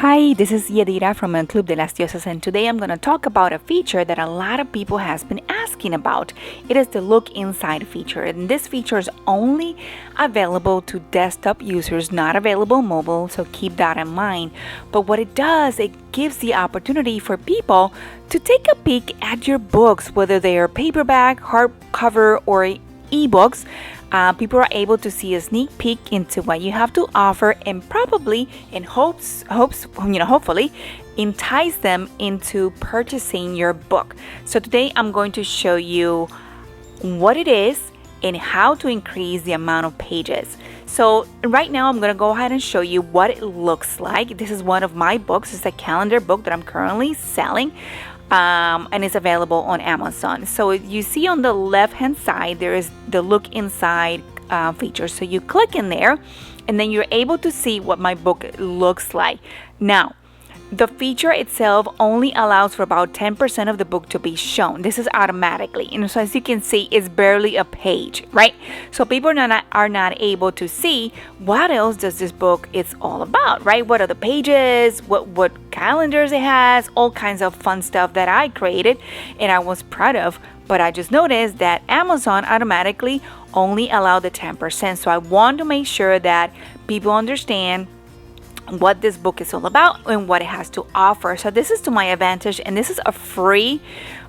Hi, this is Yadira from El Club de las Diosas, and today I'm going to talk about a feature that a lot of people has been asking about. It is the look inside feature, and this feature is only available to desktop users, not available mobile, so keep that in mind. But what it does, it gives the opportunity for people to take a peek at your books, whether they are paperback, hardcover, or ebooks. People are able to see a sneak peek into what you have to offer, and probably in hopefully entice them into purchasing your book. So today I'm going to show you what it is and how to increase the amount of pages. So right now I'm going to go ahead and show you what it looks like. This is one of my books. It's a calendar book that I'm currently selling. And it's available on Amazon. So you see on the left hand side there is the look inside feature. So you click in there and then you're able to see what my book looks like. Now, the feature itself only allows for about 10% of the book to be shown. This is automatically. And so as you can see, it's barely a page, right? So people are not able to see what else does this book is all about, right? What are the pages, what calendars it has, all kinds of fun stuff that I created and I was proud of. But I just noticed that Amazon automatically only allowed the 10%. So I want to make sure that people understand what this book is all about and what it has to offer. So this is to my advantage, and this is a free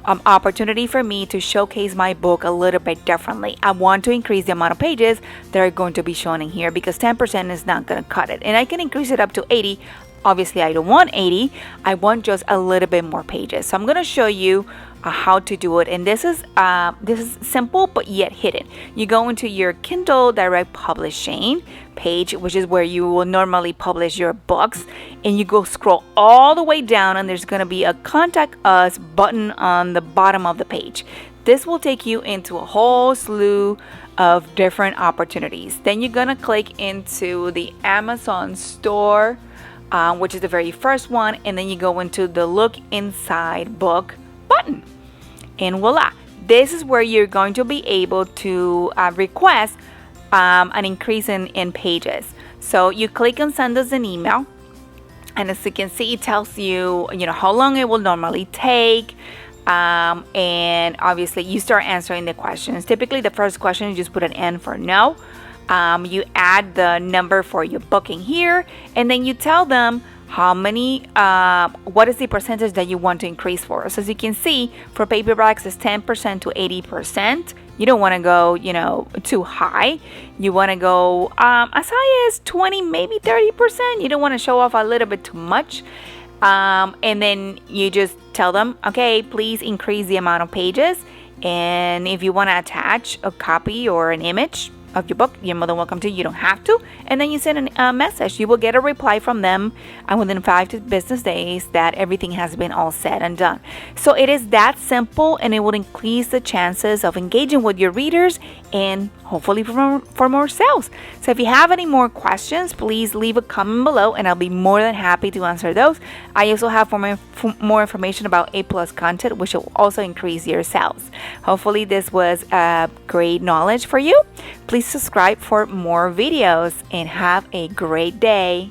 opportunity for me to showcase my book a little bit differently. I want to increase the amount of pages that are going to be shown in here because 10% is not going to cut it, and I can increase it up to 80. Obviously I don't want 80, I want just a little bit more pages. So I'm going to show you how to do it, and this is simple but yet hidden. You go into your Kindle Direct Publishing page, which is where you will normally publish your books, and you go scroll all the way down and there's going to be a contact us button on the bottom of the page. This will take you into a whole slew of different opportunities. Then you're going to click into the Amazon store, which is the very first one, and then you go into the look inside book button, and voila, this is where you're going to be able to request an increase in pages. So you click on send us an email, and as you can see, it tells you how long it will normally take, and obviously you start answering the questions. Typically the first question, you just put an N for no. You add the number for your booking here, and then you tell them how many, what is the percentage that you want to increase for. So as you can see, for paperbacks, it's 10% to 80%. You don't want to go, too high. You want to go as high as 20, maybe 30%. You don't want to show off a little bit too much. And then you just tell them, okay, please increase the amount of pages. And if you want to attach a copy or an image of your book, you're more than welcome to. You don't have to. And then you send a message. You will get a reply from them within 5 business days that everything has been all said and done. So it is that simple, and it will increase the chances of engaging with your readers and hopefully for more sales. So if you have any more questions, please leave a comment below and I'll be more than happy to answer those. I also have more information about A+ content, which will also increase your sales. Hopefully this was great knowledge for you. Please subscribe for more videos and have a great day.